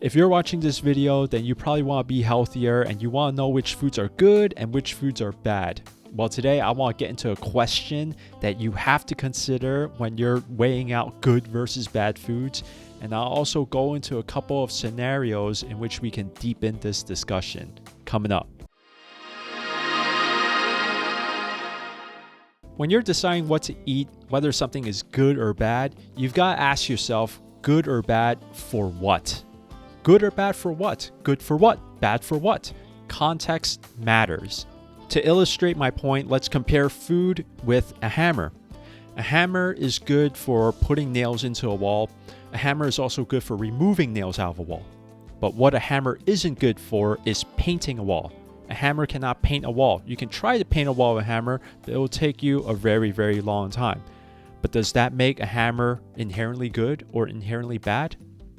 If you're watching this video, then you probably want to be healthier and you want to know which foods are good and which foods are bad. Well, today I want to get into a question that you have to consider when you're weighing out good versus bad foods. And I'll also go into a couple of scenarios in which we can deepen this discussion coming up. When you're deciding what to eat, whether something is good or bad, you've got to ask yourself, good or bad for what? Good or bad for what? Good for what? Bad for what? Context matters. To illustrate my point, let's compare food with a hammer. A hammer is good for putting nails into a wall. A hammer is also good for removing nails out of a wall. But what a hammer isn't good for is painting a wall. A hammer cannot paint a wall. You can try to paint a wall with a hammer, but it will take you a very, very long time. But does that make a hammer inherently good or inherently bad?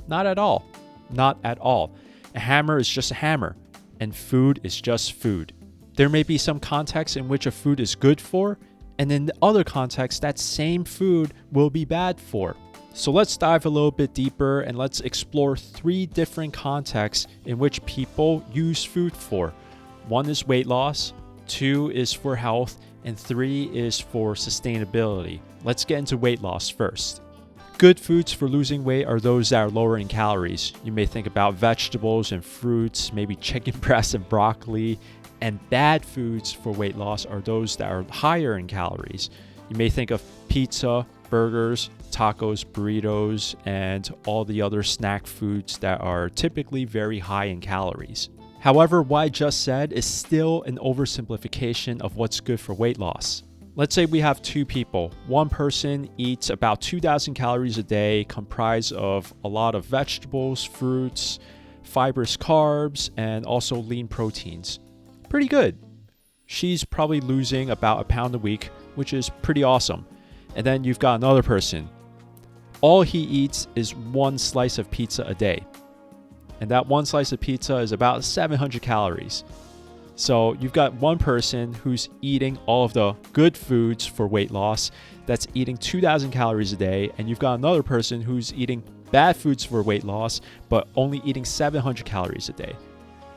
Not at all. Not at all. A hammer is just a hammer, and food is just food. There may be some contexts in which a food is good for, and in other contexts, that same food will be bad for. So let's dive a little bit deeper and let's explore 3 different contexts in which people use food for. 1 is weight loss, 2 is for health, and 3 is for sustainability. Let's get into weight loss first. Good foods for losing weight are those that are lower in calories. You may think about vegetables and fruits, maybe chicken breast and broccoli. And bad foods for weight loss are those that are higher in calories. You may think of pizza, burgers, tacos, burritos, and all the other snack foods that are typically very high in calories. However, what I just said is still an oversimplification of what's good for weight loss. Let's say we have 2 people. One person eats about 2,000 calories a day, comprised of a lot of vegetables, fruits, fibrous carbs, and also lean proteins. Pretty good. She's probably losing about a pound a week, which is pretty awesome. And then you've got another person. All he eats is 1 slice of pizza a day. And that 1 slice of pizza is about 700 calories. So you've got one person who's eating all of the good foods for weight loss that's eating 2,000 calories a day. And you've got another person who's eating bad foods for weight loss, but only eating 700 calories a day.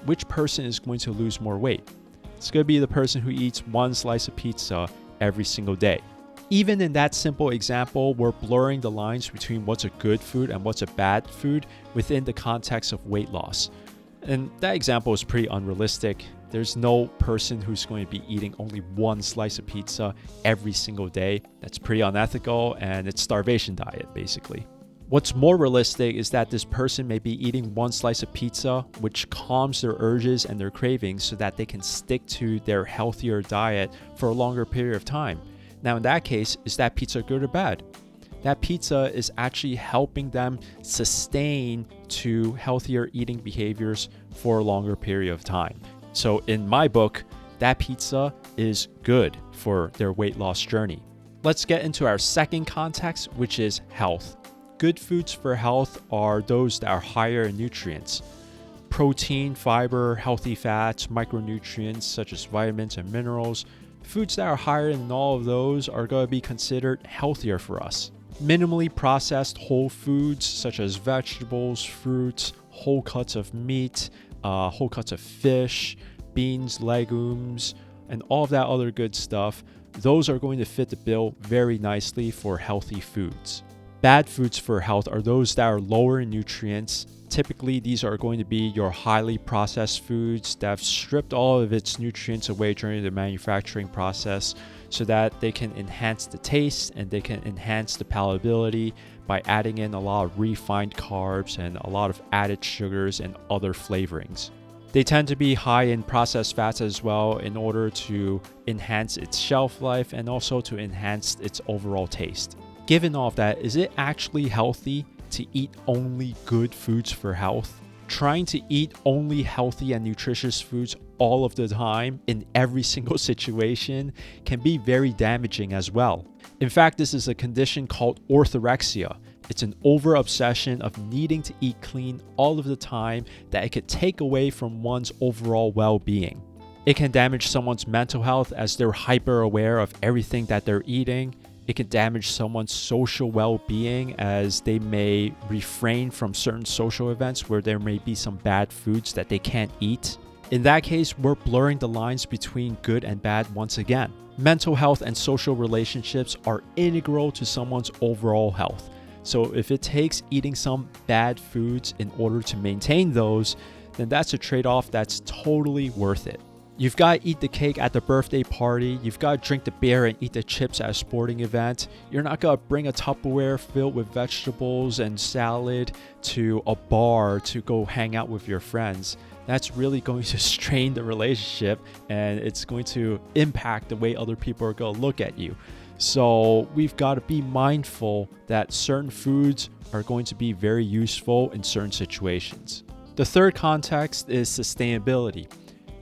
Which person is going to lose more weight? It's going to be the person who eats 1 slice of pizza every single day. Even in that simple example, we're blurring the lines between what's a good food and what's a bad food within the context of weight loss. And that example is pretty unrealistic. There's no person who's going to be eating only 1 slice of pizza every single day. That's pretty unethical, and it's starvation diet, basically. What's more realistic is that this person may be eating 1 slice of pizza, which calms their urges and their cravings so that they can stick to their healthier diet for a longer period of time. Now, in that case, is that pizza good or bad? That pizza is actually helping them sustain to healthier eating behaviors for a longer period of time. So in my book, that pizza is good for their weight loss journey. Let's get into our second context, which is health. Good foods for health are those that are higher in nutrients. Protein, fiber, healthy fats, micronutrients such as vitamins and minerals. Foods that are higher in all of those are going to be considered healthier for us. Minimally processed whole foods such as vegetables, fruits, whole cuts of meat, whole cuts of fish, beans, legumes, and all of that other good stuff, those are going to fit the bill very nicely for healthy foods. Bad foods for health are those that are lower in nutrients. Typically, these are going to be your highly processed foods that have stripped all of its nutrients away during the manufacturing process so that they can enhance the taste and they can enhance the palatability by adding in a lot of refined carbs and a lot of added sugars and other flavorings. They tend to be high in processed fats as well in order to enhance its shelf life and also to enhance its overall taste. Given all of that, is it actually healthy to eat only good foods for health? Trying to eat only healthy and nutritious foods all of the time in every single situation can be very damaging as well. In fact, this is a condition called orthorexia. It's an over-obsession of needing to eat clean all of the time that it could take away from one's overall well-being. It can damage someone's mental health as they're hyper aware of everything that they're eating. It can damage someone's social well-being as they may refrain from certain social events where there may be some bad foods that they can't eat. In that case, we're blurring the lines between good and bad once again. Mental health and social relationships are integral to someone's overall health. So if it takes eating some bad foods in order to maintain those, then that's a trade-off that's totally worth it. You've got to eat the cake at the birthday party. You've got to drink the beer and eat the chips at a sporting event. You're not going to bring a Tupperware filled with vegetables and salad to a bar to go hang out with your friends. That's really going to strain the relationship, and it's going to impact the way other people are going to look at you. So we've got to be mindful that certain foods are going to be very useful in certain situations. The third context is sustainability.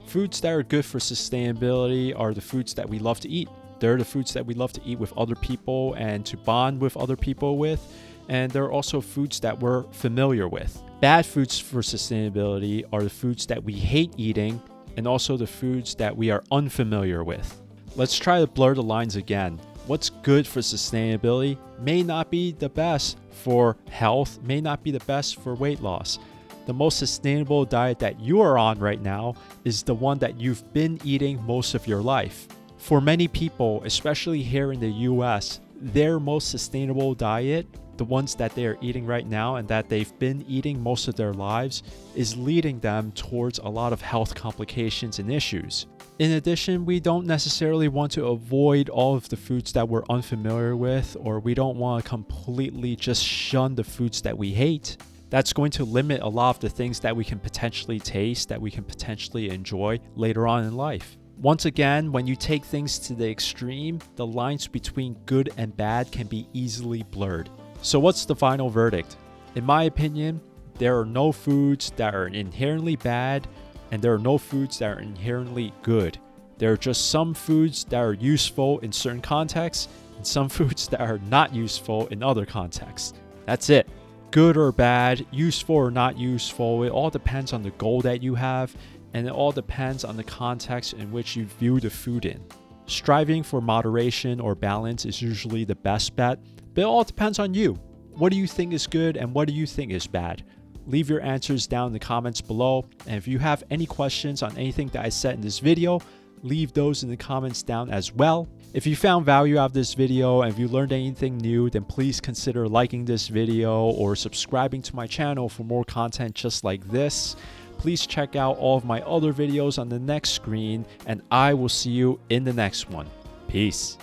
Foods that are good for sustainability are the foods that we love to eat. They're the foods that we love to eat with other people and to bond with other people with. And there are also foods that we're familiar with. Bad foods for sustainability are the foods that we hate eating and also the foods that we are unfamiliar with. Let's try to blur the lines again. What's good for sustainability may not be the best for health, may not be the best for weight loss. The most sustainable diet that you are on right now is the one that you've been eating most of your life. For many people, especially here in the US, their most sustainable diet, the ones that they are eating right now and that they've been eating most of their lives, is leading them towards a lot of health complications and issues. In addition, we don't necessarily want to avoid all of the foods that we're unfamiliar with, or we don't want to completely just shun the foods that we hate. That's going to limit a lot of the things that we can potentially taste, that we can potentially enjoy later on in life. Once again, when you take things to the extreme, the lines between good and bad can be easily blurred. So what's the final verdict? In my opinion, there are no foods that are inherently bad, and there are no foods that are inherently good. There are just some foods that are useful in certain contexts, and some foods that are not useful in other contexts. That's it. Good or bad, useful or not useful, it all depends on the goal that you have, and it all depends on the context in which you view the food in. Striving for moderation or balance is usually the best bet, but it all depends on you. What do you think is good and what do you think is bad? Leave your answers down in the comments below, and if you have any questions on anything that I said in this video, leave those in the comments down as well. If you found value out of this video and if you learned anything new, then please consider liking this video or subscribing to my channel for more content just like this. Please check out all of my other videos on the next screen, and I will see you in the next one. Peace.